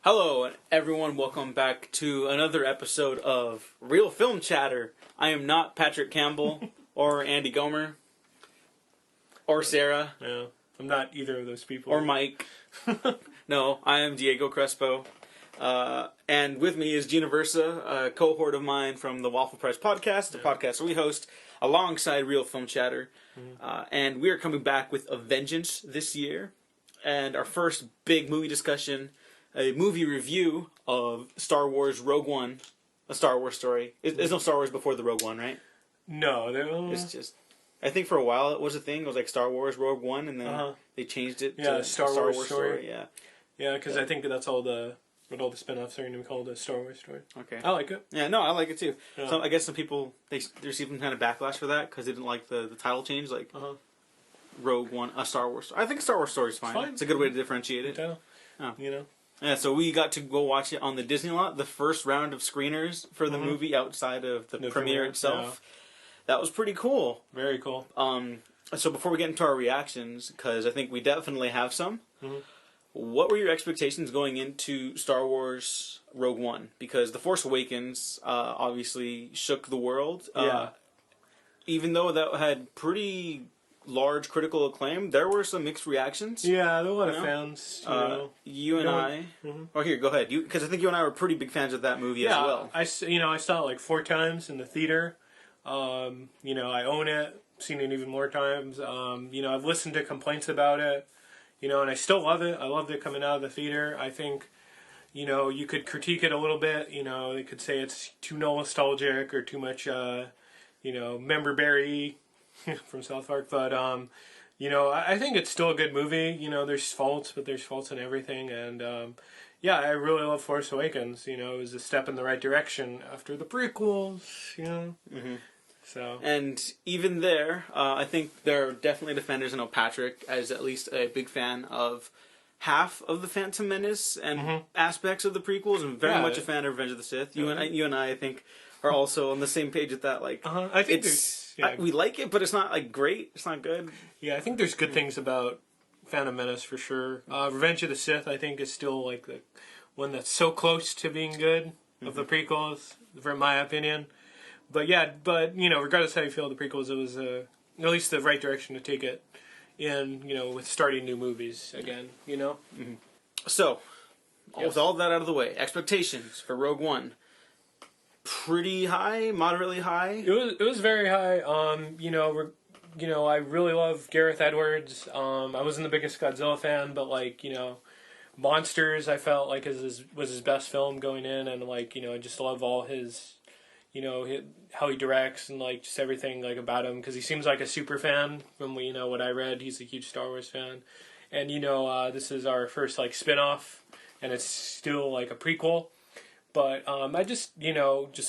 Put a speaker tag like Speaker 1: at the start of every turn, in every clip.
Speaker 1: Hello, everyone. Welcome back to another episode of Real Film Chatter. I am not Patrick Campbell or Andy Gomer or Sarah.
Speaker 2: No, I'm not either of those people.
Speaker 1: Or Mike. No, I am Diego Crespo. And with me is Gina Versa, a cohort of mine from the Waffle Press podcast, the podcast we host alongside Real Film Chatter. And we are coming back with a vengeance this year. And our first big movie discussion, a movie review of Star Wars Rogue One, a Star Wars story. There's no Star Wars before the Rogue One, right?
Speaker 2: No,
Speaker 1: it's just. I think for a while it was a thing. It was like Star Wars Rogue One, and then they changed it to
Speaker 2: Star Wars story.
Speaker 1: Yeah,
Speaker 2: yeah, because I think that's all the spin-offs are going to be called a Star Wars story.
Speaker 1: Okay,
Speaker 2: I like it.
Speaker 1: Yeah, no, I like it too.
Speaker 2: Yeah.
Speaker 1: So I guess some people they received some kind of backlash for that because they didn't like the title change, like Rogue One, a Star Wars. I think Star Wars story is fine. It's a good way to differentiate it.
Speaker 2: You know.
Speaker 1: Yeah, so we got to go watch it on the Disney lot, the first round of screeners for the movie outside of the premiere itself. Yeah. That was pretty cool.
Speaker 2: Very cool.
Speaker 1: So before we get into our reactions, because I think we definitely have some, what were your expectations going into Star Wars Rogue One? Because The Force Awakens obviously shook the world. Even though that had pretty large critical acclaim, there were some mixed reactions.
Speaker 2: Yeah, there were a lot of fans.
Speaker 1: You and I. Oh, here, go ahead. Because I think you and I were pretty big fans of that movie as well.
Speaker 2: I saw it like 4 times in the theater. I own it. Seen it even more times. I've listened to complaints about it. And I still love it. I loved it coming out of the theater. I think, you could critique it a little bit. They could say it's too nostalgic or too much, member berry from South Park. But, I think it's still a good movie. There's faults, but there's faults in everything. And, I really love Force Awakens. It was a step in the right direction after the prequels, So.
Speaker 1: And even there, I think there are definitely defenders. I know Patrick is at least a big fan of half of the Phantom Menace and aspects of the prequels, and very much a fan of Revenge of the Sith. You and I think, are also on the same page with that. Like,
Speaker 2: I think
Speaker 1: we like it, but it's not like great. It's not good.
Speaker 2: Yeah, I think there's good things about Phantom Menace for sure. Revenge of the Sith, I think, is still like the one that's so close to being good of the prequels, from my opinion. But regardless how you feel the prequels, it was at least the right direction to take it in, with starting new movies again,
Speaker 1: So, with all that out of the way, expectations for Rogue One. Pretty high, moderately high?
Speaker 2: It was very high. I really love Gareth Edwards. I wasn't the biggest Godzilla fan, but Monsters I felt like was his best film going in, and I just love all his how he directs and just everything about him, because he seems like a super fan from what I read. He's a huge Star Wars fan, and this is our first spin-off, and it's still a prequel. But I just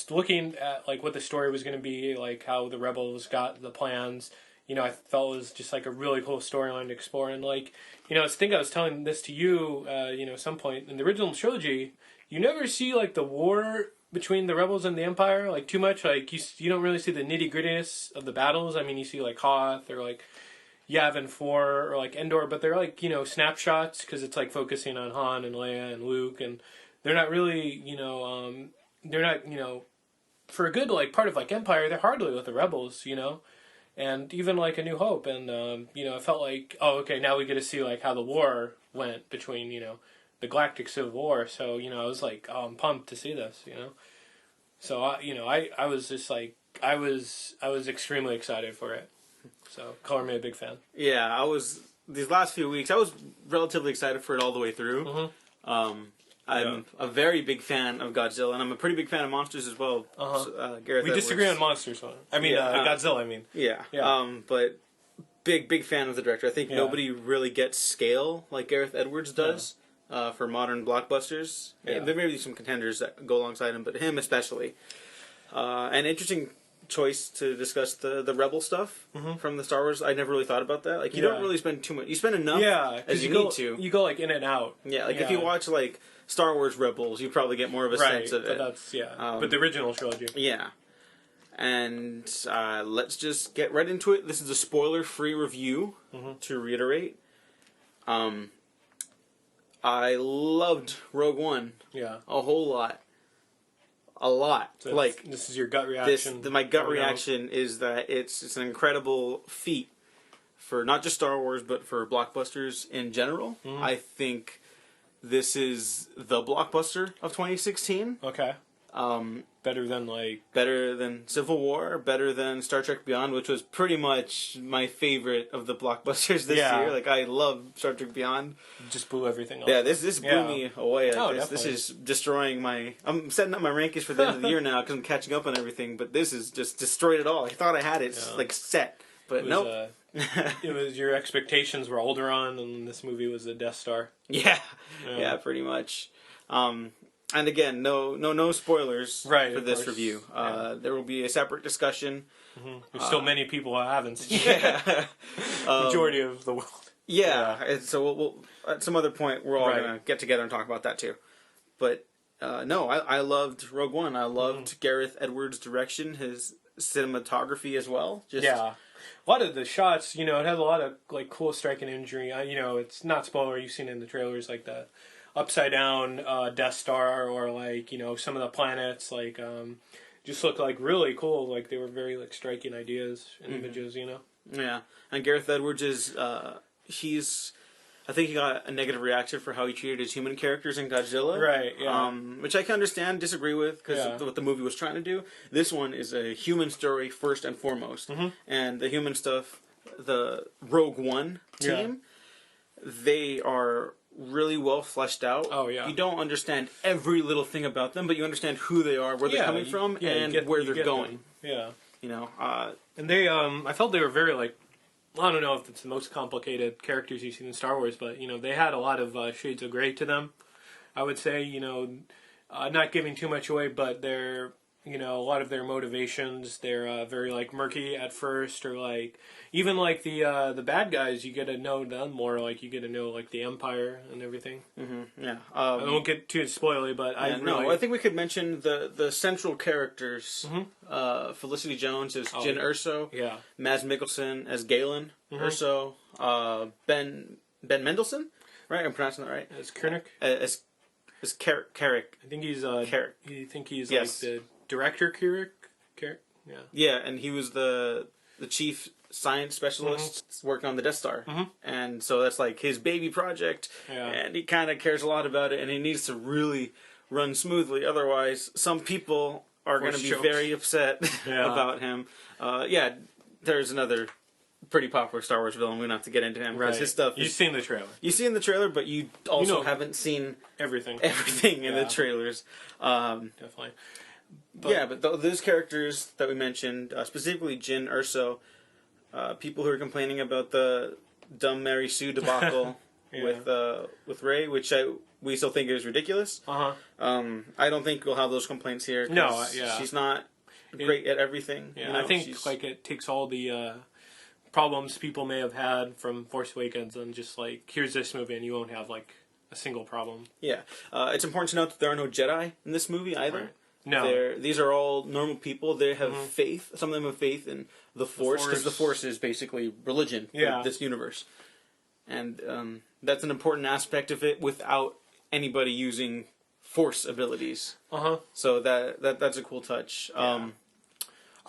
Speaker 2: looking at what the story was going to be, how the rebels got the plans, I felt it was just a really cool storyline to explore. And I think I was telling this to you, at some point in the original trilogy, you never see the war between the rebels and the Empire too much. You don't really see the nitty grittiness of the battles. I mean, you see Hoth or Yavin 4 or Endor, but they're snapshots, because it's focusing on Han and Leia and Luke, and they're not really for a good part of Empire, they're hardly with the rebels, and even A New Hope, and I felt now we get to see how the war went between the Galactic Civil War. So I was I'm pumped to see this, so I was just I was extremely excited for it. So color me a big fan.
Speaker 1: Yeah, I was these last few weeks. I was relatively excited for it all the way through. I'm a very big fan of Godzilla, and I'm a pretty big fan of Monsters as well. Gareth
Speaker 2: we disagree on Monsters, Godzilla.
Speaker 1: But big fan of the director. I think nobody really gets scale like Gareth Edwards does for modern blockbusters. Yeah. There may be some contenders that go alongside him, but him especially. An interesting choice to discuss the Rebel stuff from the Star Wars. I never really thought about that. You don't really spend too much. You spend enough as you need to.
Speaker 2: You go in and out.
Speaker 1: Yeah, if you watch Star Wars Rebels, you probably get more of a sense of it.
Speaker 2: That's but the original trilogy.
Speaker 1: Yeah. And let's just get right into it. This is a spoiler-free review, to reiterate. I loved Rogue One
Speaker 2: Yeah.
Speaker 1: a whole lot. A lot.
Speaker 2: So
Speaker 1: like
Speaker 2: this is your gut reaction.
Speaker 1: my gut reaction is that it's an incredible feat for not just Star Wars, but for blockbusters in general.
Speaker 2: Mm-hmm.
Speaker 1: I think this is the blockbuster of 2016.
Speaker 2: Okay. Better than
Speaker 1: Civil War, better than Star Trek Beyond, which was pretty much my favorite of the blockbusters this year. Like, I love Star Trek Beyond.
Speaker 2: Just blew everything else.
Speaker 1: Yeah, this blew me away. This
Speaker 2: definitely.
Speaker 1: is destroying my... I'm setting up my rankings for the end of the year now because I'm catching up on everything, but this has just destroyed it all. I thought I had it set, but nope.
Speaker 2: It was your expectations were Alderaan, and this movie was a Death Star.
Speaker 1: Yeah, pretty much. And again, no spoilers for this review. There will be a separate discussion.
Speaker 2: Mm-hmm. There's still many people who haven't seen
Speaker 1: it.
Speaker 2: Majority of the world.
Speaker 1: Yeah. So we'll at some other point we're all gonna get together and talk about that too. But I loved Rogue One. I loved Gareth Edwards' direction, his cinematography as well.
Speaker 2: A lot of the shots, it had a lot of like cool striking imagery. It's not spoiler. You've seen it in the trailers, like the upside down Death Star, or like some of the planets, like just look like really cool. Like they were very like striking ideas and images.
Speaker 1: Yeah, and Gareth Edwards is I think he got a negative reaction for how he treated his human characters in Godzilla.
Speaker 2: Right, yeah.
Speaker 1: Which I can understand, disagree with, because of what the movie was trying to do. This one is a human story first and foremost. Mm-hmm. And the human stuff, the Rogue One team, they are really well fleshed out.
Speaker 2: Oh, yeah.
Speaker 1: You don't understand every little thing about them, but you understand who they are, where they're coming from, and where they're going.
Speaker 2: Them.
Speaker 1: Yeah.
Speaker 2: And they, I felt they were very, like, I don't know if it's the most complicated characters you've seen in Star Wars, but, they had a lot of shades of gray to them, I would say, not giving too much away, but they're, a lot of their motivations, they're very, like, murky at first, or, like, even, like, the bad guys, you get to know them more, like, you get to know, like, the Empire and everything.
Speaker 1: Mm-hmm. Yeah.
Speaker 2: I won't get too spoily, but I
Speaker 1: think we could mention the central characters. Mm-hmm. Felicity Jones as Jyn Erso.
Speaker 2: Yeah.
Speaker 1: Mads Mikkelsen as Galen Erso. Ben Mendelsohn, right? I'm pronouncing that right.
Speaker 2: As Koenig.
Speaker 1: As Carrick.
Speaker 2: I think he's
Speaker 1: Carrick.
Speaker 2: You think he's like the director Carrick? Yeah.
Speaker 1: Yeah, and he was the chief science specialist working on the Death Star. Mm-hmm. And so that's like his baby project, and he kind of cares a lot about it, and he needs to really run smoothly. Otherwise, some people are going to be very upset about him. There's another pretty popular Star Wars villain. We don't have to get into him because his stuff.
Speaker 2: You've seen the trailer.
Speaker 1: You've seen the trailer, but you also haven't seen
Speaker 2: everything
Speaker 1: in the trailers.
Speaker 2: Definitely.
Speaker 1: But those characters that we mentioned, specifically Jyn Erso, people who are complaining about the dumb Mary Sue debacle with Rey, which we still think is ridiculous. I don't think we'll have those complaints here.
Speaker 2: No,
Speaker 1: she's not great at everything.
Speaker 2: Yeah, I think it takes all the problems people may have had from Force Awakens and just like, here's this movie, and you won't have like a single problem. Yeah,
Speaker 1: it's important to note that there are no Jedi in this movie either.
Speaker 2: Right. No.
Speaker 1: These are all normal people. They have faith. Some of them have faith in the Force, because the Force is basically religion for this universe. And that's an important aspect of it without anybody using Force abilities. So that's a cool touch.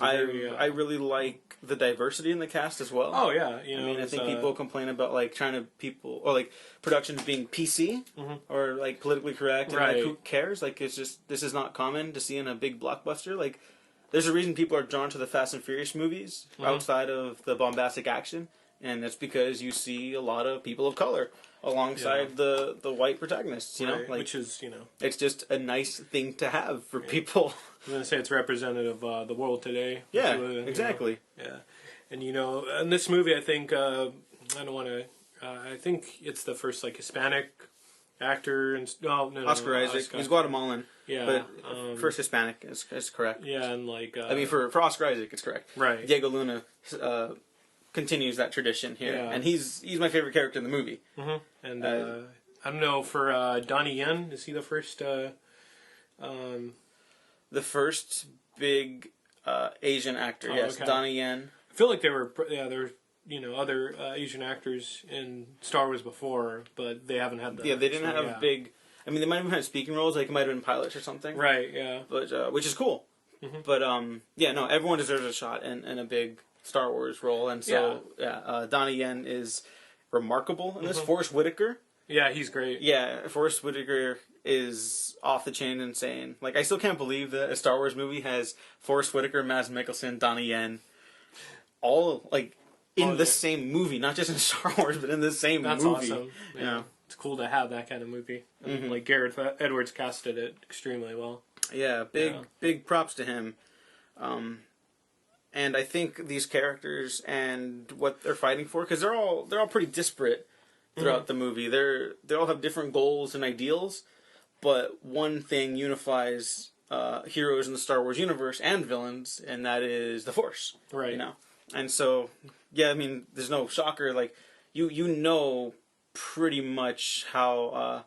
Speaker 1: I really like the diversity in the cast as well.
Speaker 2: Oh yeah,
Speaker 1: I think people complain about like productions being PC or like politically correct, and like, who cares? Like, it's just, this is not common to see in a big blockbuster. Like, there's a reason people are drawn to the Fast and Furious movies outside of the bombastic action, and that's because you see a lot of people of color alongside the white protagonists. Like,
Speaker 2: which is
Speaker 1: it's just a nice thing to have for people.
Speaker 2: I'm going to say it's representative of the world today.
Speaker 1: Yeah, exactly.
Speaker 2: Yeah. And, in this movie, I think, I don't want to, I think it's the first, like, Hispanic actor.
Speaker 1: Oscar Isaac. He's Guatemalan.
Speaker 2: Yeah.
Speaker 1: But first Hispanic is correct.
Speaker 2: Yeah, and, like...
Speaker 1: for Oscar Isaac, it's correct.
Speaker 2: Right.
Speaker 1: Diego Luna continues that tradition here. Yeah. And he's my favorite character in the movie.
Speaker 2: Mm-hmm. And, I don't know, for Donnie Yen, is he the first...
Speaker 1: The first big Asian actor, yes, okay. Donnie Yen.
Speaker 2: I feel like they were other Asian actors in Star Wars before, but they haven't had the...
Speaker 1: Yeah, they didn't have big... I mean, they might have had speaking roles, like it might have been pilots or something.
Speaker 2: Right, yeah.
Speaker 1: But, which is cool. Mm-hmm. But, yeah, no, everyone deserves a shot in a big Star Wars role, and so, Donnie Yen is remarkable in this. Forrest Whitaker.
Speaker 2: Yeah, he's great.
Speaker 1: Yeah, Forrest Whitaker is off the chain insane. Like, I still can't believe that a Star Wars movie has Forrest Whitaker, Mads Mikkelsen, Donnie Yen, all, like, in the same movie. Not just in Star Wars, but in the same movie. That's
Speaker 2: awesome. Yeah. It's cool to have that kind of movie. And, like, Gareth Edwards casted it extremely well.
Speaker 1: Yeah, big props to him. And I think these characters and what they're fighting for, because they're all pretty disparate throughout the movie. They all have different goals and ideals, but one thing unifies heroes in the Star Wars universe and villains, and that is the Force.
Speaker 2: Right.
Speaker 1: And so, yeah, I mean, there's no shocker. Like, you know pretty much how,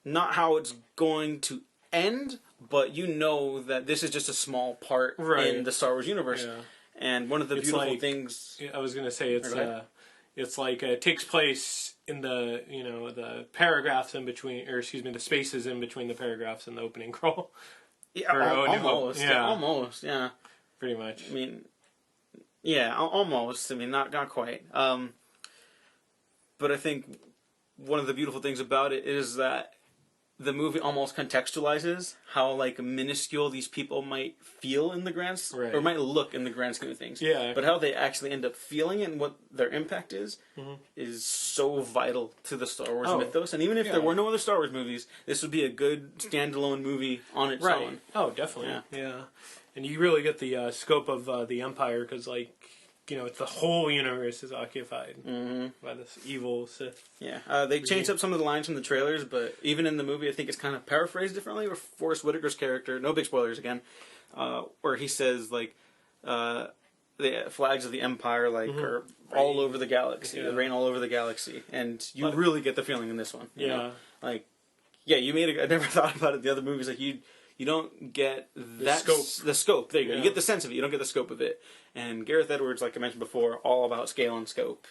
Speaker 1: not how it's going to end, but you know that this is just a small part in the Star Wars universe. Yeah. And one of the beautiful things...
Speaker 2: I was going to say, it's like it takes place in the, the paragraphs in between, or excuse me, the spaces in between the paragraphs in the opening crawl.
Speaker 1: Yeah, almost. Yeah. Almost, yeah.
Speaker 2: Pretty much.
Speaker 1: I mean, yeah, almost. I mean, not quite. But I think one of the beautiful things about it is that the movie almost contextualizes how, like, minuscule these people might feel in the grand... Or might look in the grand scheme of things.
Speaker 2: Yeah.
Speaker 1: But how they actually end up feeling it and what their impact is so vital to the Star Wars mythos. And even if there were no other Star Wars movies, this would be a good standalone movie on its own.
Speaker 2: Oh, definitely. Yeah. And you really get the scope of the Empire, because, like, it's the whole universe is occupied by this evil Sith.
Speaker 1: Yeah, they changed up some of the lines from the trailers, but even in the movie, I think it's kind of paraphrased differently. Where Forrest Whitaker's character, no big spoilers again, where he says, like, the flags of the Empire, like, are all over the galaxy. They reign all over the galaxy, and you really get the feeling in this one. You know? Like, yeah, I never thought about it. The other movies, like, you don't get the scope. There you go. You get the sense of it. You don't get the scope of it. And Gareth Edwards, like I mentioned before, all about scale and scope.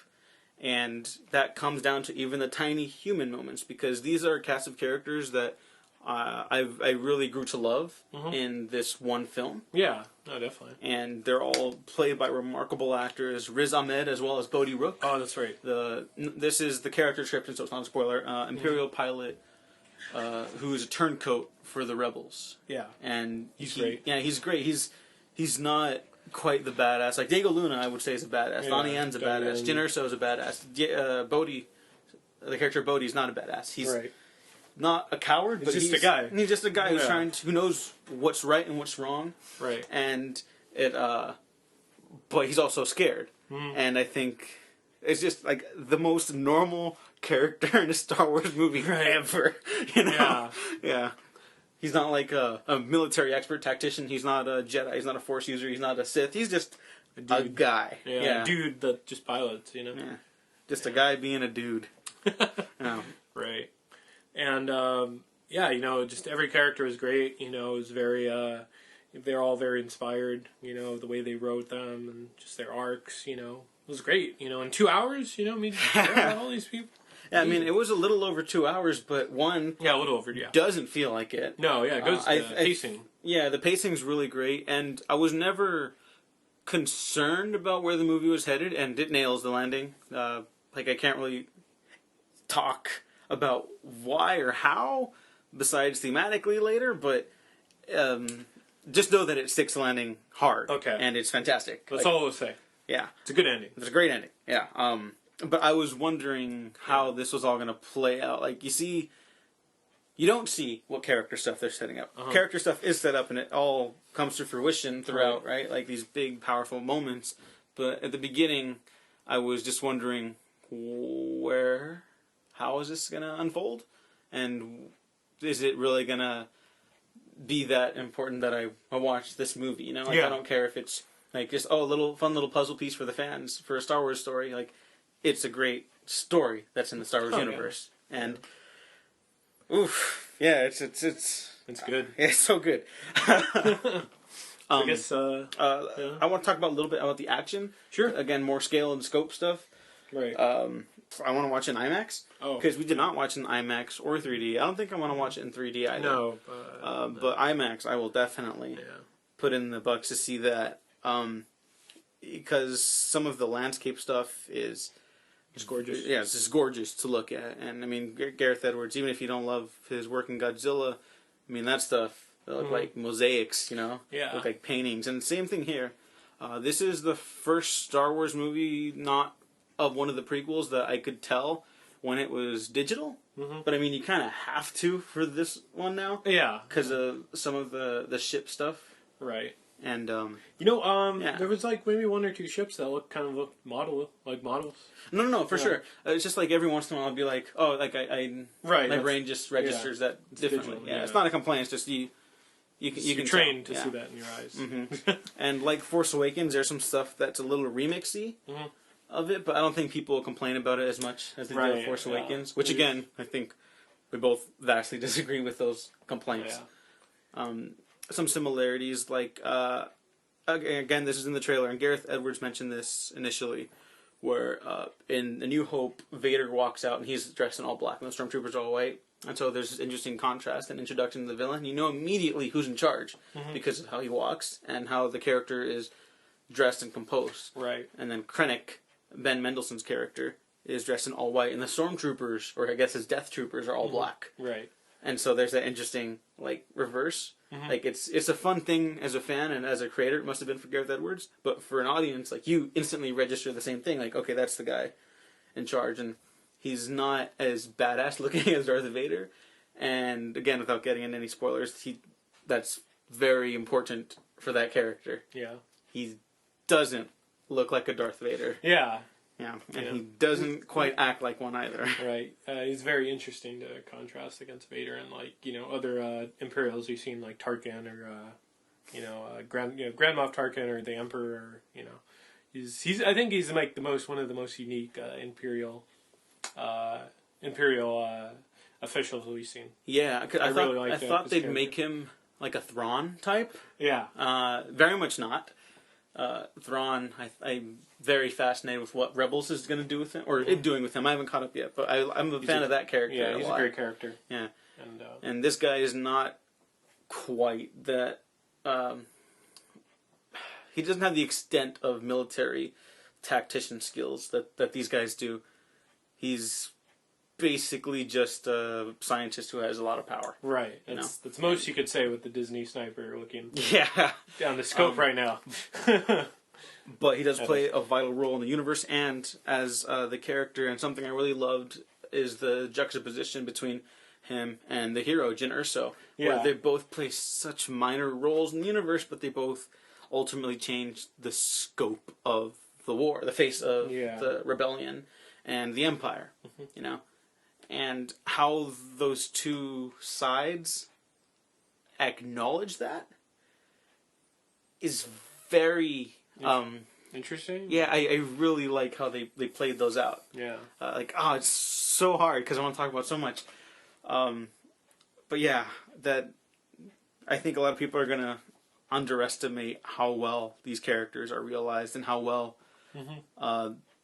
Speaker 1: And that comes down to even the tiny human moments, because these are a cast of characters that I really grew to love in this one film.
Speaker 2: Yeah, no, definitely.
Speaker 1: And they're all played by remarkable actors, Riz Ahmed as well as Bodhi Rook.
Speaker 2: Oh, that's right.
Speaker 1: This is the character description, so it's not a spoiler. Imperial pilot who's a turncoat for the rebels.
Speaker 2: Yeah.
Speaker 1: And
Speaker 2: he's great.
Speaker 1: Yeah, he's great. He's not quite the badass. Like, Diego Luna, I would say, is a badass. Donnie Yen's a badass. Jyn Erso is a badass. Bodhi, the character of Bodhi, is not a badass. He's not a coward, but he's
Speaker 2: a guy.
Speaker 1: He's just a guy who knows what's right and what's wrong.
Speaker 2: Right.
Speaker 1: And but he's also scared. And I think it's just like the most normal character in a Star Wars movie ever. Yeah. He's not like a military expert tactician. He's not a Jedi. He's not a Force user. He's not a Sith. He's just a guy.
Speaker 2: Yeah, a dude that just pilots, Yeah.
Speaker 1: Just a guy being a dude.
Speaker 2: Right. And, just every character is great. It was very, they're all very inspired, the way they wrote them and just their arcs, it was great. In 2 hours, all these people.
Speaker 1: Yeah, I mean, it was a little over 2 hours, but
Speaker 2: a little over,
Speaker 1: doesn't feel like it.
Speaker 2: No, it goes pacing.
Speaker 1: The pacing's really great, and I was never concerned about where the movie was headed, and it nails the landing. I can't really talk about why or how, besides thematically later, but just know that it sticks the landing hard.
Speaker 2: Okay.
Speaker 1: And it's fantastic.
Speaker 2: That's all I'll say.
Speaker 1: Yeah.
Speaker 2: It's a good ending.
Speaker 1: It's a great ending, yeah. But I was wondering how this was all going to play out. Like, you don't see what character stuff they're setting up. Character stuff is set up, and it all comes to fruition throughout, right? Like, these big, powerful moments. But at the beginning, I was just wondering, how is this going to unfold? And is it really going to be that important that I watch this movie? I don't care if it's, like, just, a fun little puzzle piece for the fans, for a Star Wars story, like... It's a great story that's in the Star Wars universe, and it's
Speaker 2: good.
Speaker 1: Yeah, it's so good.
Speaker 2: I guess.
Speaker 1: I want to talk about a little bit about the action.
Speaker 2: Sure.
Speaker 1: Again, more scale and scope stuff.
Speaker 2: Right.
Speaker 1: I want to watch it in IMAX.
Speaker 2: Oh.
Speaker 1: Because we did not watch it in IMAX or 3D. I don't think I want to watch it in 3D either.
Speaker 2: No.
Speaker 1: But IMAX, I will definitely put in the bucks to see that. Because some of the landscape stuff is...
Speaker 2: It's gorgeous.
Speaker 1: Yeah, it's just gorgeous to look at. And, I mean, Gareth Edwards, even if you don't love his work in Godzilla, I mean, that stuff, they look like mosaics, you know?
Speaker 2: Yeah.
Speaker 1: Look like paintings. And same thing here. This is the first Star Wars movie not of one of the prequels that I could tell when it was digital. But, I mean, you kind of have to for this one now.
Speaker 2: Yeah.
Speaker 1: Because of some of the ship stuff.
Speaker 2: Right.
Speaker 1: And,
Speaker 2: there was like maybe one or two ships that look models.
Speaker 1: No, for sure. It's just like every once in a while I'll be like, oh, like my brain just registers that differently.
Speaker 2: Digital,
Speaker 1: It's not a complaint. It's just you can
Speaker 2: train
Speaker 1: tell.
Speaker 2: to see that in your eyes.
Speaker 1: And like Force Awakens, there's some stuff that's a little remixy of it, but I don't think people complain about it as much as they do with Force Awakens. Which again, I think we both vastly disagree with those complaints. Some similarities, like again, this is in the trailer, and Gareth Edwards mentioned this initially, where in A New Hope, Vader walks out and he's dressed in all black, and the Stormtroopers are all white, and so there's this interesting contrast and introduction to the villain. You know immediately who's in charge because of how he walks and how the character is dressed and composed.
Speaker 2: Right.
Speaker 1: And then Krennic, Ben Mendelsohn's character, is dressed in all white, and the Stormtroopers, or I guess his Death Troopers, are all black.
Speaker 2: Right.
Speaker 1: And so there's that interesting like reverse. Like it's a fun thing as a fan and as a creator. It must have been for Gareth Edwards, but for an audience, like you instantly register the same thing. Like, okay, that's the guy in charge, and he's not as badass looking as Darth Vader. And again, without getting into any spoilers, that's very important for that character.
Speaker 2: Yeah.
Speaker 1: He doesn't look like a Darth Vader.
Speaker 2: Yeah.
Speaker 1: Yeah, and he doesn't quite act like one either.
Speaker 2: Right. He's very interesting to contrast against Vader and, like, other Imperials we've seen, like Tarkin or, Grand Moff Tarkin or the Emperor. He's I think he's like one of the most unique Imperial officials we've seen.
Speaker 1: Yeah, I thought they'd make him like a Thrawn type.
Speaker 2: Yeah.
Speaker 1: Very much not. Thrawn, I'm very fascinated with what Rebels is going to do with him, or doing with him. I haven't caught up yet, but I'm a fan of that character.
Speaker 2: Yeah, he's a great character.
Speaker 1: Yeah, and this guy is not quite that. He doesn't have the extent of military tactician skills that these guys do. He's basically just a scientist who has a lot of power.
Speaker 2: Right. That's most you could say with the Disney sniper looking down the scope right now.
Speaker 1: But he does play a vital role in the universe and as the character, and something I really loved is the juxtaposition between him and the hero, Jyn Erso, where they both play such minor roles in the universe, but they both ultimately change the scope of the war, the face of the rebellion and the Empire, and how those two sides acknowledge that is very
Speaker 2: interesting.
Speaker 1: Yeah, I really like how they played those out.
Speaker 2: Yeah.
Speaker 1: It's so hard because I want to talk about so much. But yeah, that I think a lot of people are gonna underestimate how well these characters are realized and how well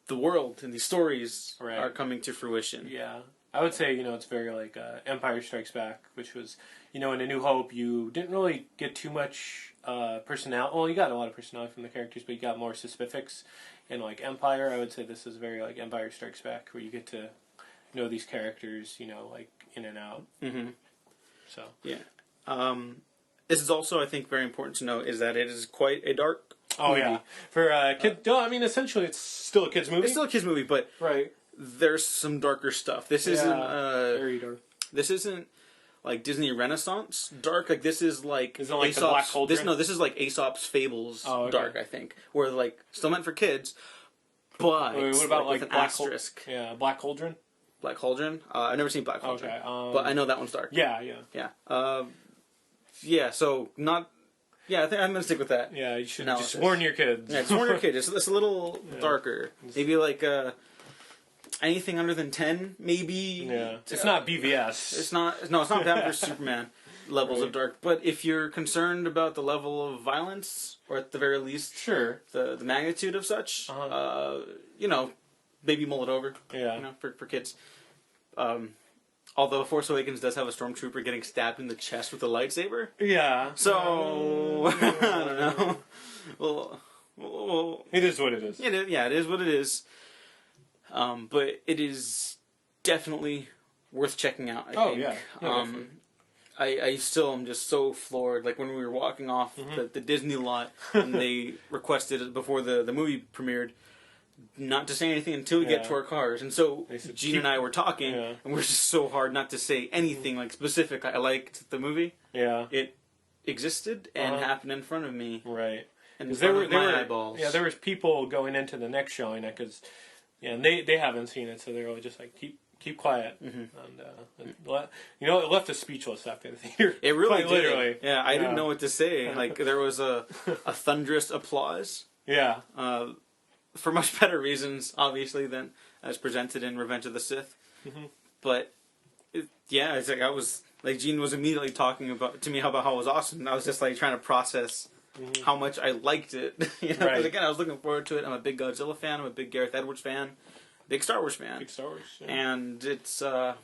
Speaker 1: the world and these stories are coming to fruition.
Speaker 2: Yeah. I would say, it's very like Empire Strikes Back, which was, in A New Hope, you didn't really get too much personality. Well, you got a lot of personality from the characters, but you got more specifics. In like Empire, I would say this is very like Empire Strikes Back, where you get to know these characters, like in and out. So
Speaker 1: yeah, this is also, I think, very important to note is that it is quite a dark.
Speaker 2: Oh movie. Yeah, for kids. Essentially, it's still a kids movie.
Speaker 1: It's still a kids movie, but there's some darker stuff. This isn't
Speaker 2: very dark.
Speaker 1: This isn't like Disney Renaissance dark. Like this is like
Speaker 2: isn't like the Black Cauldron?
Speaker 1: This is like Aesop's Fables dark. I think, where like still meant for kids, but
Speaker 2: what about like
Speaker 1: an asterisk?
Speaker 2: Black Cauldron.
Speaker 1: Black Cauldron. I've never seen Black Cauldron, but I know that one's dark.
Speaker 2: Yeah.
Speaker 1: So not. Yeah, I think I'm gonna stick with that.
Speaker 2: Yeah, you should just warn your kids.
Speaker 1: Yeah, just warn your kids. It's a little darker. Maybe like anything under than 10, maybe.
Speaker 2: Yeah, it's not BVS.
Speaker 1: It's not. No, it's not Batman vs Superman. levels of dark. But if you're concerned about the level of violence, or at the very least,
Speaker 2: sure,
Speaker 1: the magnitude of such, maybe mull it over.
Speaker 2: Yeah.
Speaker 1: For kids. Although Force Awakens does have a stormtrooper getting stabbed in the chest with a lightsaber.
Speaker 2: Yeah.
Speaker 1: So I don't know. Well,
Speaker 2: it is what it is.
Speaker 1: It is what it is. But it is definitely worth checking out. I think.
Speaker 2: Yeah,
Speaker 1: I still am just so floored. Like when we were walking off the Disney lot and they requested it before the movie premiered, not to say anything until we get to our cars. And so Gene and I were talking, and we're just so hard not to say anything like specific. I liked the movie.
Speaker 2: Yeah.
Speaker 1: It existed and happened in front of me.
Speaker 2: Right.
Speaker 1: And there were eyeballs.
Speaker 2: Yeah, there was people going into the next showing because, and they haven't seen it, so they're all just like keep quiet. And it left us speechless after the theater.
Speaker 1: It really
Speaker 2: did.
Speaker 1: Literally. Yeah, I didn't know what to say. Like there was a thunderous applause.
Speaker 2: Yeah.
Speaker 1: For much better reasons, obviously, than as presented in Revenge of the Sith. But it's like I was like Gene was immediately talking to me about how it was awesome. And I was just like trying to process how much I liked it. Because again, I was looking forward to it. I'm a big Godzilla fan. I'm a big Gareth Edwards fan. Big Star Wars fan.
Speaker 2: Big Star Wars. Yeah.
Speaker 1: And it's I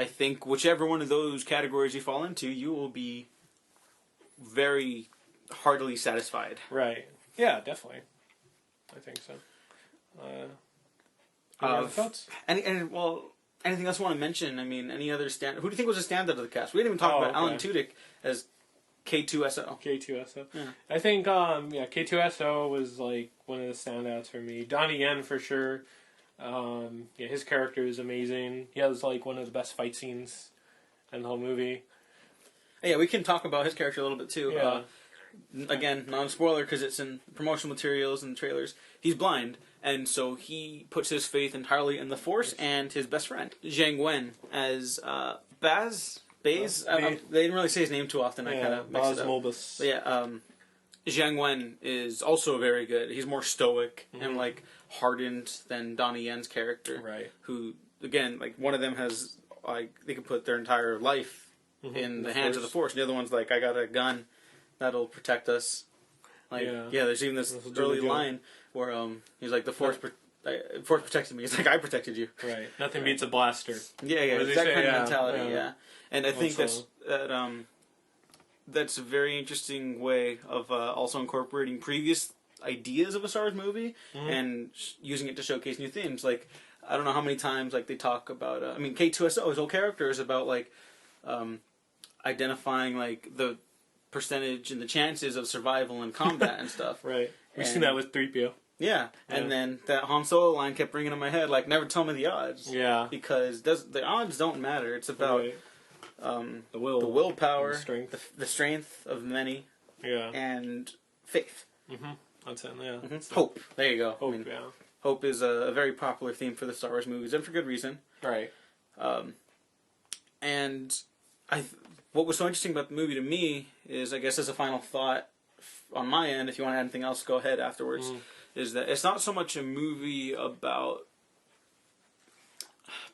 Speaker 1: think whichever one of those categories you fall into, you will be very heartily satisfied.
Speaker 2: Right. Yeah, definitely. I think so. Any other thoughts?
Speaker 1: Anything else you want to mention? I mean, any other stand? Who do you think was a standout of the cast? We didn't even talk about Alan Tudyk as K2SO.
Speaker 2: K2SO.
Speaker 1: Yeah.
Speaker 2: I think K2SO was like one of the standouts for me. Donnie Yen for sure. His character is amazing. He has like one of the best fight scenes in the whole movie.
Speaker 1: Yeah, we can talk about his character a little bit too.
Speaker 2: Yeah.
Speaker 1: Again, non-spoiler because it's in promotional materials and trailers. He's blind, and so he puts his faith entirely in the Force and his best friend, Zhang Wen, as Baze. They didn't really say his name too often. I kind of mixed it up.
Speaker 2: Mulbus.
Speaker 1: But Zhang Wen is also very good. He's more stoic and like hardened than Donnie Yen's character.
Speaker 2: Right.
Speaker 1: Who, again, like one of them has like they could put their entire life in the hands of the Force. And the other one's like, I got a gun that'll protect us. Like there's even this early line where he's like the Force protected me. It's like I protected you.
Speaker 2: Right. Nothing beats a blaster.
Speaker 1: Yeah, it's that kind of mentality. Yeah. And I think that's a very interesting way of also incorporating previous ideas of a Star Wars movie and using it to showcase new themes. Like I don't know how many times like they talk about. K2SO, his whole character is about like identifying like the percentage and the chances of survival in combat and stuff.
Speaker 2: Right. We've seen that with 3PO.
Speaker 1: Yeah, and then that Han Solo line kept ringing in my head, like, never tell me the odds.
Speaker 2: Yeah.
Speaker 1: Because the odds don't matter. It's about the willpower, the strength of many, and faith.
Speaker 2: That's it, yeah.
Speaker 1: Hope. There you go.
Speaker 2: Hope,
Speaker 1: hope is a very popular theme for the Star Wars movies, and for good reason.
Speaker 2: Right.
Speaker 1: And what was so interesting about the movie to me is, I guess as a final thought on my end, if you want to add anything else, go ahead afterwards, is that it's not so much a movie about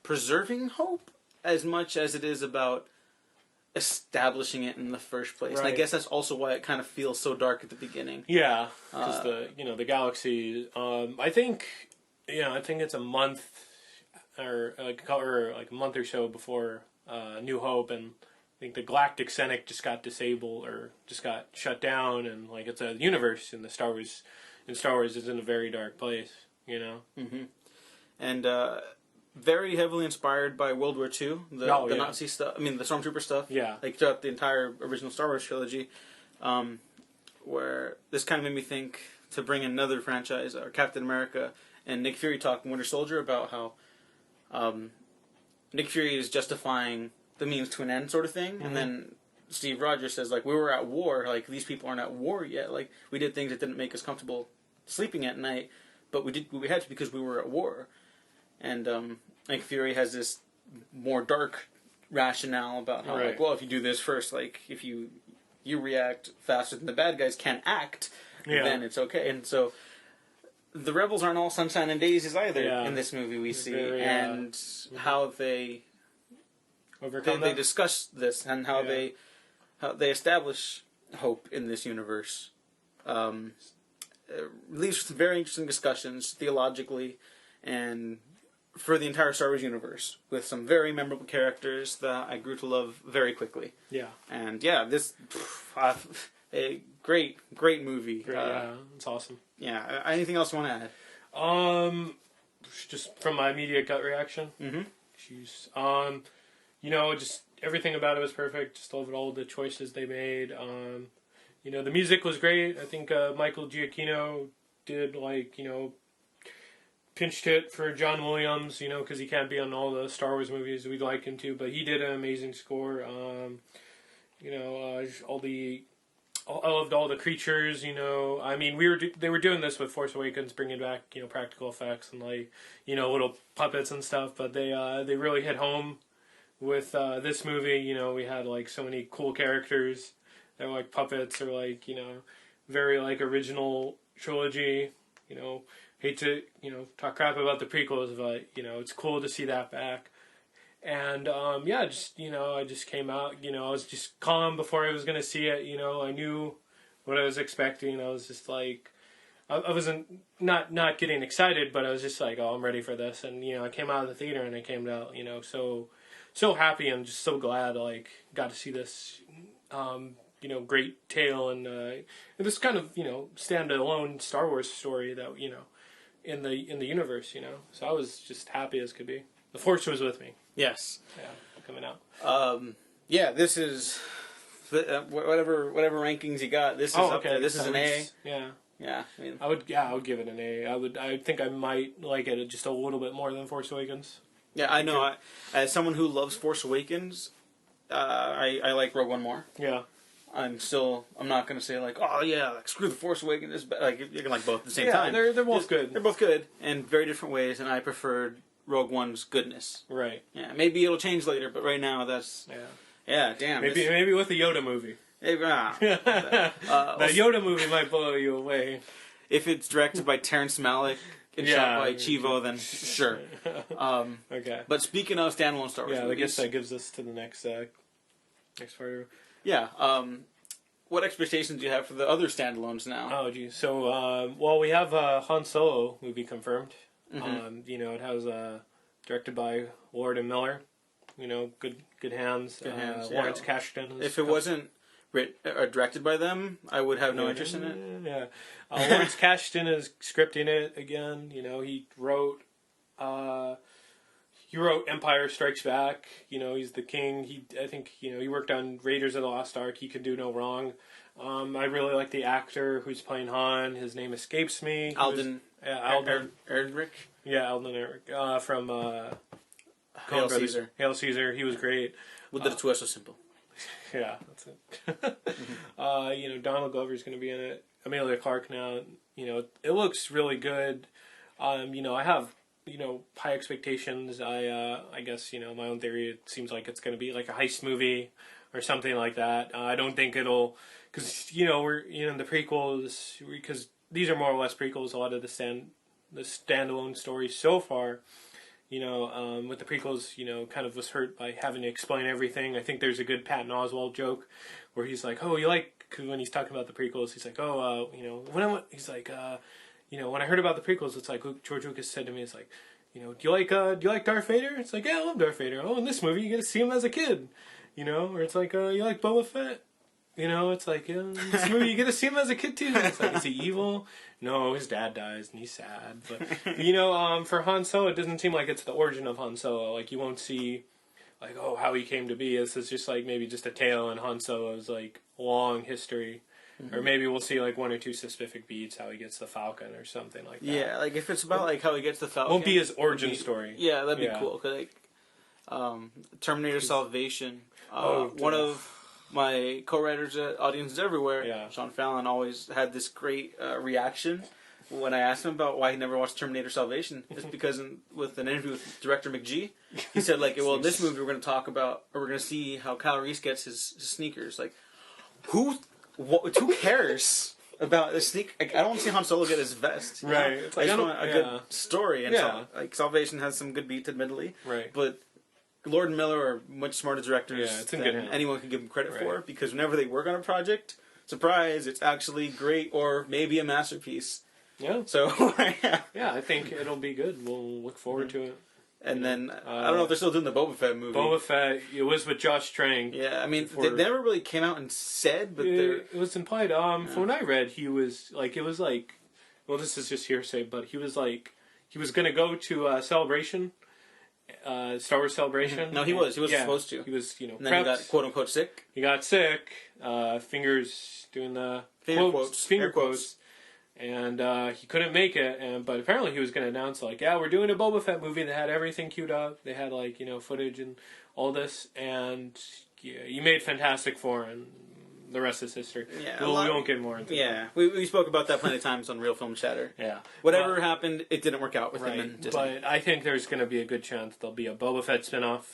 Speaker 1: preserving hope as much as it is about establishing it in the first place. Right. And I guess that's also why it kind of feels so dark at the beginning. Yeah,
Speaker 2: because the galaxy. I think it's a month or a month or so before New Hope, and I think the Galactic Senate just got disabled or just got shut down, and like it's a universe in Star Wars is in a very dark place,
Speaker 1: and very heavily inspired by World War II, the Nazi stuff. I mean, the Stormtrooper stuff.
Speaker 2: Yeah,
Speaker 1: like throughout the entire original Star Wars trilogy, where this kind of made me think to bring in another franchise, or Captain America and Nick Fury talking Winter Soldier about how Nick Fury is justifying the means to an end sort of thing, and then Steve Rogers says, like, we were at war, like, these people aren't at war yet, like, we did things that didn't make us comfortable sleeping at night, but we had to because we were at war. And Nick Fury has this more dark rationale about how, like, well, if you do this first, like, if you react faster than the bad guys can act, then it's okay. And so the rebels aren't all sunshine and daisies either in this movie we see, and how they discuss this and how they how they establish hope in this universe. Leads to very interesting discussions theologically and for the entire Star Wars universe, with some very memorable characters that I grew to love very quickly.
Speaker 2: Yeah.
Speaker 1: And yeah, this a great movie.
Speaker 2: Yeah, it's awesome.
Speaker 1: Yeah. Anything else you want to
Speaker 2: add? Just from my immediate gut reaction.
Speaker 1: Mm-hmm.
Speaker 2: Jeez. Just everything about it was perfect. Just loved all the choices they made. The music was great. I think Michael Giacchino did pinched hit for John Williams, because he can't be on all the Star Wars movies we'd like him to, but he did an amazing score. I loved all the creatures, I mean, they were doing this with Force Awakens, bringing back, practical effects and little puppets and stuff, but they really hit home with this movie. We had so many cool characters that were puppets or very original trilogy, hate to, talk crap about the prequels, but, it's cool to see that back. And, I just came out, I was just calm before I was going to see it, I knew what I was expecting. I was just I wasn't, not getting excited, but I was just oh, I'm ready for this. And, I came out of the theater and I came out, so happy and just so glad, got to see this, great tale and this kind of, standalone Star Wars story that, in the universe, So I was just happy as could be. The Force was with me.
Speaker 1: Yes.
Speaker 2: Yeah, coming out.
Speaker 1: This is whatever rankings you got. This is up there. This is an A.
Speaker 2: Yeah.
Speaker 1: Yeah.
Speaker 2: I would give it an A. I think I might like it just a little bit more than Force Awakens.
Speaker 1: Yeah, I know. As someone who loves Force Awakens, I like Rogue One more.
Speaker 2: Yeah.
Speaker 1: I'm not going to say screw the Force Awakens. You can like both at the same time.
Speaker 2: They're both good.
Speaker 1: They're both good in very different ways, and I preferred Rogue One's goodness.
Speaker 2: Right.
Speaker 1: Yeah, maybe it'll change later, but right now that's... Yeah, damn.
Speaker 2: Maybe with the Yoda movie.
Speaker 1: Maybe,
Speaker 2: that Yoda movie might blow you away.
Speaker 1: If it's directed by Terrence Malick and shot by Chivo, then sure.
Speaker 2: Okay.
Speaker 1: But speaking of standalone Star Wars movies...
Speaker 2: I guess that gives us to the next part.
Speaker 1: Yeah. What expectations do you have for the other standalones now?
Speaker 2: Oh, geez. So, we have a Han Solo movie confirmed.
Speaker 1: Mm-hmm.
Speaker 2: It has directed by Lord and Miller. Good hands.
Speaker 1: Good hands.
Speaker 2: Lawrence Kasdan.
Speaker 1: If it wasn't directed by them, I would have no interest in it.
Speaker 2: Yeah. Lawrence Kasdan is scripting it again. He wrote Empire Strikes Back. He's the king. I think he worked on Raiders of the Lost Ark. He could do no wrong. I really like the actor who's playing Han. His name escapes me.
Speaker 1: Alden Ehrenreich.
Speaker 2: Yeah, Alden Ehrenreich from
Speaker 1: Hail Caesar.
Speaker 2: Hail Caesar. He was great.
Speaker 1: With the two so simple.
Speaker 2: Yeah, that's it. Donald Glover's going to be in it. Amelia Clark now. It looks really good. I have high expectations. I guess my own theory. It seems like it's going to be like a heist movie or something like that. I don't think it'll, because we're in the prequels, because these are more or less prequels. A lot of the standalone stories so far, with the prequels, kind of was hurt by having to explain everything. I think there's a good Patton Oswalt joke where he's like, "Oh, you like," cause when he's talking about the prequels, he's like, "Oh, when I heard about the prequels, it's like George Lucas said to me, it's like, do you like Darth Vader?" It's like, "Yeah, I love Darth Vader." "Oh, in this movie, you get to see him as a kid." Or it's like, "You like Boba Fett?" It's like, in this movie, you get to see him as a kid too. It's like, is he evil? No, his dad dies and he's sad. But, for Han Solo, it doesn't seem like it's the origin of Han Solo. You won't see, how he came to be. This is just, maybe just a tale in Han Solo's, long history. Mm-hmm. Or maybe we'll see, one or two specific beats, how he gets the Falcon or something like that.
Speaker 1: Yeah, if it's about, how he gets the Falcon.
Speaker 2: Won't be his origin story.
Speaker 1: Yeah, that'd be cool. Cause, Terminator Salvation. One of my co-writers at Audiences Everywhere, Sean Fallon, always had this great reaction when I asked him about why he never watched Terminator Salvation. It's because with an interview with director McGee, he said, in this movie we're going to talk about, or we're going to see how Kyle Reese gets his sneakers. Who cares about the sneak? I don't want to see Han Solo get his vest.
Speaker 2: Right.
Speaker 1: It's I just want a good story. And Salvation has some good beats, admittedly.
Speaker 2: Right.
Speaker 1: But Lord and Miller are much smarter directors
Speaker 2: it's in
Speaker 1: than
Speaker 2: good hands.
Speaker 1: anyone can give them credit for, because whenever they work on a project, surprise, it's actually great or maybe a masterpiece.
Speaker 2: Yeah.
Speaker 1: So,
Speaker 2: yeah, I think it'll be good. We'll look forward to it.
Speaker 1: And then, I don't know if they're still doing the Boba Fett movie.
Speaker 2: Boba Fett, it was with Josh Trank.
Speaker 1: Yeah, I mean, they never really came out and said, but
Speaker 2: it was implied. From what I read, he was like, it was like, well, this is just hearsay, but he was like, he was going to go to Celebration, Star Wars Celebration.
Speaker 1: No, he was supposed to.
Speaker 2: He was,
Speaker 1: and then he got quote unquote sick.
Speaker 2: He got sick. Fingers doing the finger quotes. And he couldn't make it, but apparently he was going to announce, like, yeah, we're doing a Boba Fett movie. They had everything queued up. They had, like, footage and all this, and you made Fantastic Four, and the rest is history. Yeah, we won't get more into that.
Speaker 1: We spoke about that plenty of times on Real Film Chatter.
Speaker 2: Yeah.
Speaker 1: Whatever happened, it didn't work out with him and Disney.
Speaker 2: But I think there's going to be a good chance there'll be a Boba Fett spinoff,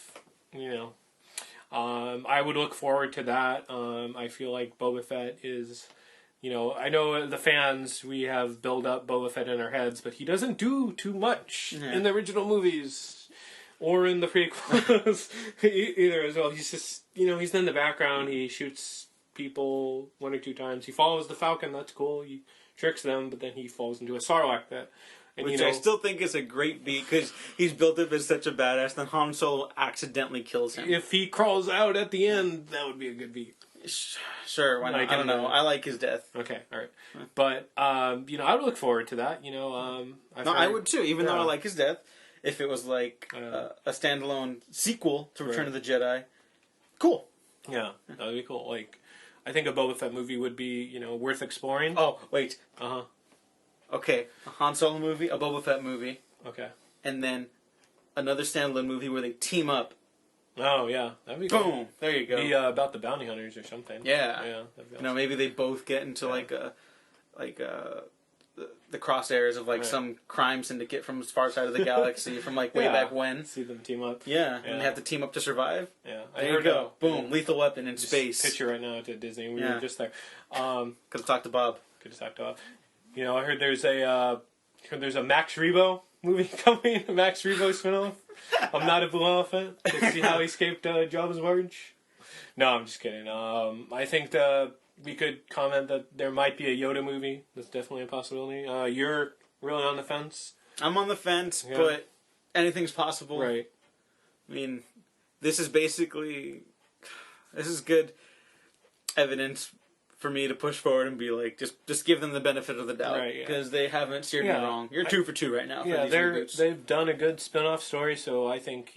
Speaker 2: I would look forward to that. I feel like Boba Fett is... I know the fans, we have built up Boba Fett in our heads, but he doesn't do too much in the original movies or in the prequels either as well. He's just, he's in the background. He shoots people 1 or 2 times. He follows the Falcon. That's cool. He tricks them, but then he falls into a Sarlacc pit.
Speaker 1: Which I still think is a great beat, because he's built up as such a badass, then Han Solo accidentally kills him.
Speaker 2: If he crawls out at the end, that would be a good beat.
Speaker 1: Sure, why not? I don't know. I like his death.
Speaker 2: Okay, all right. But, I would look forward to that.
Speaker 1: I would too, even though I like his death. If it was like a standalone sequel to Return of the Jedi, cool.
Speaker 2: Yeah, that would be cool. Like, I think a Boba Fett movie would be, worth exploring.
Speaker 1: Oh, wait. Okay, a Han Solo movie, a Boba Fett movie.
Speaker 2: Okay.
Speaker 1: And then another standalone movie where they team up.
Speaker 2: Oh, yeah. That'd be cool.
Speaker 1: Boom! There you go.
Speaker 2: Be about the bounty hunters or something.
Speaker 1: Yeah.
Speaker 2: Yeah.
Speaker 1: Awesome. Maybe they both get into the crosshairs of some crime syndicate from as far side of the galaxy from way back when.
Speaker 2: See them team up.
Speaker 1: Yeah, and they have to team up to survive.
Speaker 2: Yeah.
Speaker 1: There you go. Boom! Lethal Weapon in space.
Speaker 2: Picture right now to Disney. We were just there.
Speaker 1: Could have talked to Bob.
Speaker 2: I heard there's a Max Rebo movie coming, a Max Rebo spinoff. I'm Not a Blue Elephant. To see how he escaped Jabba's barge. No, I'm just kidding. I think we could comment that there might be a Yoda movie. That's definitely a possibility. You're really on the fence?
Speaker 1: I'm on the fence, but anything's possible.
Speaker 2: Right.
Speaker 1: I mean, this is good evidence for me to push forward and be like, just give them the benefit of the doubt, because they haven't steered me wrong. You're 2 for 2 right now. For these
Speaker 2: they've done a good spin-off story, so I think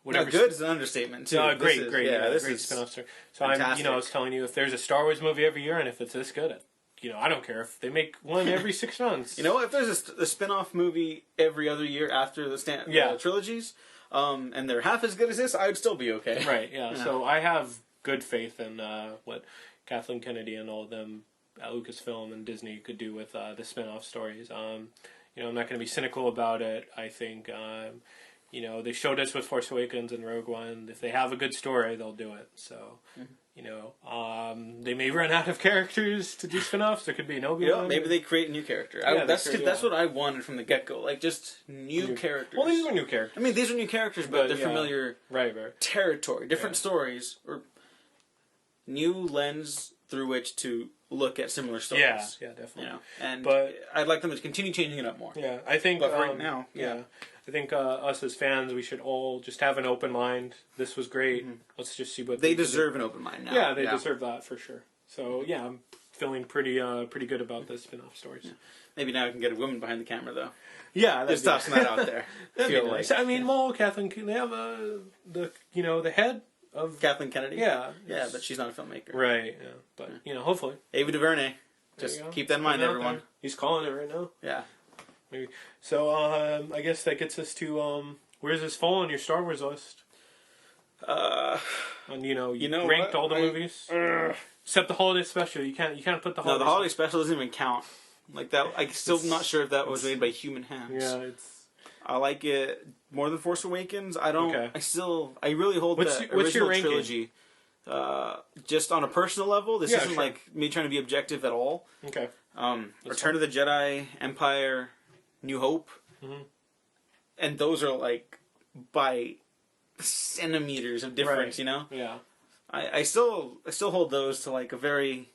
Speaker 1: whatever. Good is an understatement too.
Speaker 2: Great,
Speaker 1: this
Speaker 2: great
Speaker 1: is
Speaker 2: spin-off story. So
Speaker 1: fantastic.
Speaker 2: I was telling you, if there's a Star Wars movie every year, and if it's this good, I don't care if they make one every 6 months.
Speaker 1: If there's a spin-off movie every other year after the trilogies, and they're half as good as this, I'd still be okay.
Speaker 2: Right. Yeah. So I have good faith in what Kathleen Kennedy and all of them at Lucasfilm and Disney could do with the spin-off stories. I'm not going to be cynical about it. I think, they showed us with Force Awakens and Rogue One. If they have a good story, they'll do it. So, they may run out of characters to do spin-offs. There could be an Obi-Wan.
Speaker 1: Maybe they create a new character. That's what I wanted from the get-go. Like, just new characters.
Speaker 2: Well, these are new characters.
Speaker 1: I mean, these are new characters, but they're familiar territory, different stories, or new lens through which to look at similar stories.
Speaker 2: Yeah, definitely.
Speaker 1: But I'd like them to continue changing it up more.
Speaker 2: Yeah, I think.
Speaker 1: But right now,
Speaker 2: I think us as fans, we should all just have an open mind. This was great. Mm-hmm. Let's just see what
Speaker 1: they deserve. An open mind now.
Speaker 2: Yeah, they deserve that for sure. So I'm feeling pretty good about the spin-off stories. Yeah.
Speaker 1: Maybe now we can get a woman behind the camera though.
Speaker 2: Yeah,
Speaker 1: just tossing that out there.
Speaker 2: Feel nice. I mean, Kathleen, they have the head of
Speaker 1: Kathleen Kennedy.
Speaker 2: Yeah,
Speaker 1: but she's not a filmmaker.
Speaker 2: Right. Yeah, but hopefully
Speaker 1: Ava DuVernay. Just keep that in mind, everyone.
Speaker 2: He's calling it right now.
Speaker 1: Yeah.
Speaker 2: Maybe. So I guess that gets us to where's this fall on your Star Wars list? And ranked all the movies except the holiday special. You can't put the holiday.
Speaker 1: No, the holiday special doesn't even count. Like that, I'm still not sure if that was made by human hands.
Speaker 2: Yeah,
Speaker 1: I like it more than Force Awakens. I don't. Okay. I really hold the
Speaker 2: original
Speaker 1: trilogy. Just on a personal level, this isn't like me trying to be objective at all.
Speaker 2: Okay.
Speaker 1: Return of the Jedi, Empire, New Hope, and those are like by centimeters of difference.
Speaker 2: Right.
Speaker 1: You know,
Speaker 2: Yeah.
Speaker 1: I still hold those to like a very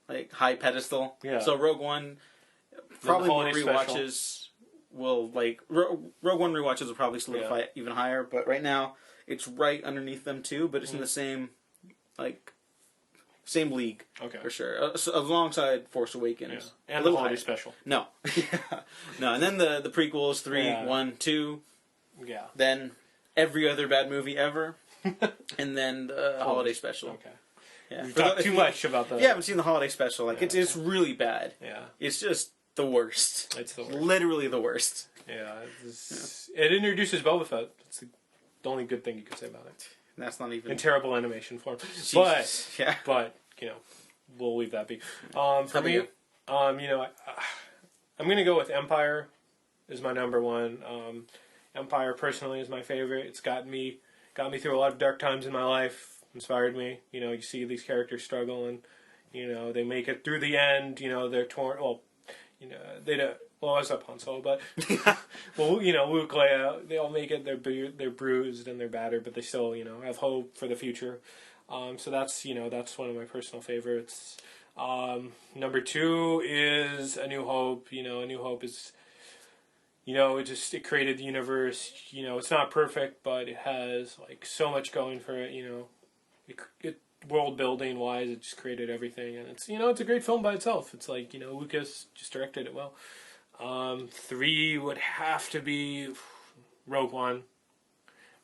Speaker 1: like high pedestal.
Speaker 2: Yeah.
Speaker 1: So Rogue One, probably more
Speaker 2: holiday
Speaker 1: rewatches will like Rogue One rewatches will probably solidify it even higher. But right now it's right underneath them too. But it's in the same same league.
Speaker 2: Okay.
Speaker 1: For sure. Alongside Force Awakens.
Speaker 2: Yeah. And the holiday special.
Speaker 1: No. No, and then the prequels, 3, 1, 2.
Speaker 2: Yeah.
Speaker 1: Then every other bad movie ever. And then the holiday special.
Speaker 2: Okay.
Speaker 1: Yeah.
Speaker 2: We talked too much about that.
Speaker 1: If you haven't seen the holiday special, like it's really bad.
Speaker 2: Yeah.
Speaker 1: It's just the worst.
Speaker 2: It's the worst.
Speaker 1: Literally the worst.
Speaker 2: Yeah. It introduces Boba Fett. That's the only good thing you can say about it.
Speaker 1: That's not even...
Speaker 2: In terrible animation form.
Speaker 1: Jesus.
Speaker 2: But, you know, we'll leave that be. For me, you know, I'm going to go with Empire is my number one. Empire, personally, is my favorite. It's got me through a lot of dark times in my life, inspired me. You know, you see these characters struggle, and, you know, they make it through the end. You know, they're torn... Well, you know, they don't... Well, I was up Han Solo, but well, you know, Luke, Leia, they all make it. They're bruised and they're battered, but they still, you know, have hope for the future. So that's, you know, that's one of my personal favorites. Number 2 is A New Hope. You know, A New Hope is, you know, it created the universe. You know, it's not perfect, but it has like so much going for it. You know, it world building wise, it just created everything, and it's, you know, it's a great film by itself. It's like, you know, Lucas just directed it well. 3 would have to be Rogue One.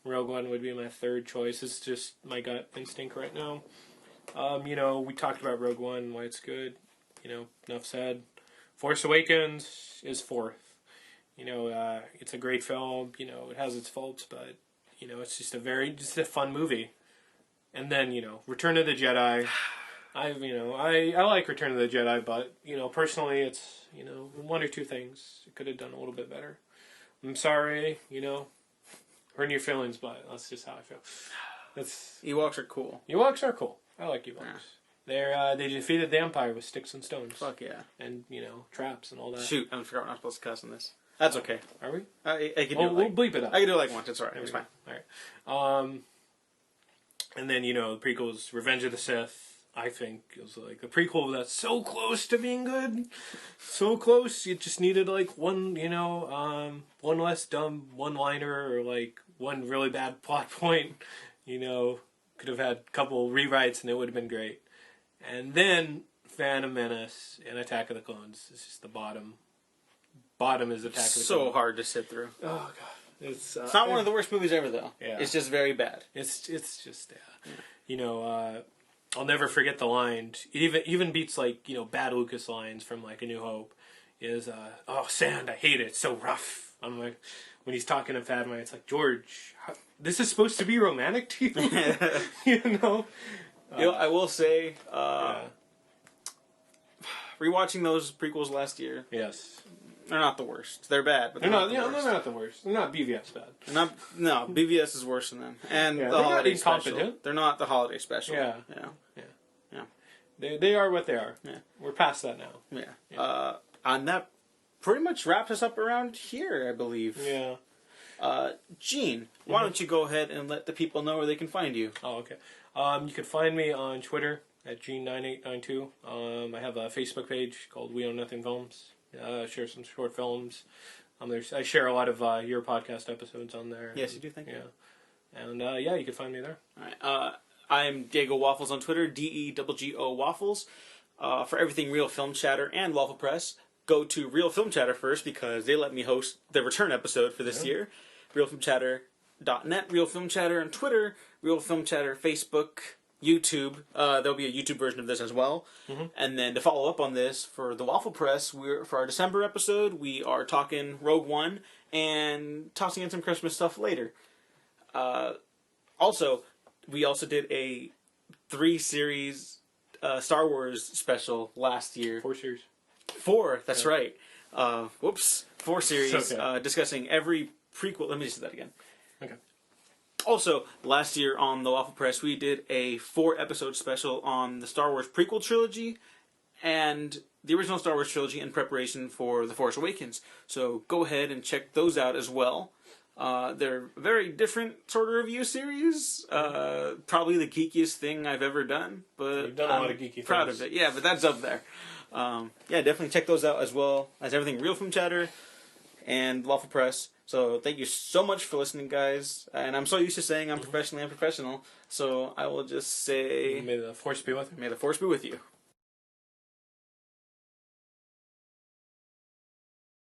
Speaker 2: Rogue One would be my third choice. It's just my gut instinct right now. You know, we talked about Rogue One, why it's good. You know, enough said. Force Awakens is 4th. You know, it's a great film. You know, it has its faults, but, you know, it's just a fun movie. And then, you know, Return of the Jedi. I like Return of the Jedi, but, you know, personally, it's, you know, 1 or 2 things it could have done a little bit better. I'm sorry, you know, hurting your feelings, but that's just how I feel.
Speaker 1: Ewoks are cool.
Speaker 2: Ewoks are cool. I like Ewoks. They defeated the Empire with sticks and stones.
Speaker 1: Fuck yeah.
Speaker 2: And, you know, traps and all that.
Speaker 1: Shoot, I forgot we're not supposed to cuss on this. That's okay.
Speaker 2: Are we?
Speaker 1: I can do it.
Speaker 2: We'll bleep it up.
Speaker 1: I can do it like once. It's alright. It's fine.
Speaker 2: Alright. And then, you know, the prequels, Revenge of the Sith. I think it was like the prequel that's so close to being good. So close. You just needed like one, you know, one less dumb one-liner or like one really bad plot point. You know, could have had a couple rewrites and it would have been great. And then Phantom Menace and Attack of the Clones. It's just the bottom. Bottom is Attack of the Clones.
Speaker 1: So hard to sit through.
Speaker 2: Oh, God. It's
Speaker 1: not one of the worst movies ever, though.
Speaker 2: Yeah.
Speaker 1: It's just very bad.
Speaker 2: It's just, you know, I'll never forget the line. It even beats, like, you know, bad Lucas lines from, like, A New Hope. Is, oh, sand, I hate it. It's so rough. I'm like, when he's talking to Padme, it's like, George, this is supposed to be romantic to you? You know?
Speaker 1: I will say, rewatching those prequels last year.
Speaker 2: Yes.
Speaker 1: They're not the worst. They're bad, but
Speaker 2: they're
Speaker 1: not the worst.
Speaker 2: They're not the worst. They're not BVS bad.
Speaker 1: No, BVS is worse than them. And
Speaker 2: Yeah,
Speaker 1: the holiday special.
Speaker 2: incompetent.
Speaker 1: They're not the holiday special.
Speaker 2: Yeah.
Speaker 1: Yeah.
Speaker 2: They are what they are.
Speaker 1: Yeah.
Speaker 2: We're past that now.
Speaker 1: Yeah. And that pretty much wraps us up around here, I believe.
Speaker 2: Yeah.
Speaker 1: Gene, why don't you go ahead and let the people know where they can find you?
Speaker 2: Oh, okay. You can find me on Twitter at Gene9892. I have a Facebook page called We Own Nothing Films. Share some short films. I share a lot of your podcast episodes on there.
Speaker 1: Yes, you do. Thank you.
Speaker 2: Yeah. And you can find me there.
Speaker 1: All right. I'm Diego Waffles on Twitter, DEGGO Waffles. For everything Real Film Chatter and Waffle Press, go to Real Film Chatter first because they let me host the return episode for this year. RealFilmChatter.net, Real Film Chatter on Twitter, Real Film Chatter Facebook, YouTube. There'll be a YouTube version of this as well. Mm-hmm. And then to follow up on this, for the Waffle Press, for our December episode, we are talking Rogue One and tossing in some Christmas stuff later. We also did a 3-series Star Wars special last year.
Speaker 2: 4 series.
Speaker 1: 4, that's right. 4 series
Speaker 2: Okay.
Speaker 1: discussing every prequel. Let me just do that again.
Speaker 2: Okay.
Speaker 1: Also, last year on the Waffle Press, we did a 4-episode special on the Star Wars prequel trilogy and the original Star Wars trilogy in preparation for The Force Awakens. So go ahead and check those out as well. They're a very different sort of review series. Probably the geekiest thing I've ever done, but
Speaker 2: You've done a lot of geeky
Speaker 1: proud
Speaker 2: things.
Speaker 1: of it. Yeah, but that's up there. Yeah, definitely check those out as well as everything Real Film Chatter and Waffle Press. So thank you so much for listening, guys. And I'm so used to saying I'm professionally unprofessional, so I will just say,
Speaker 2: May the force be with you.
Speaker 1: may the force be with you.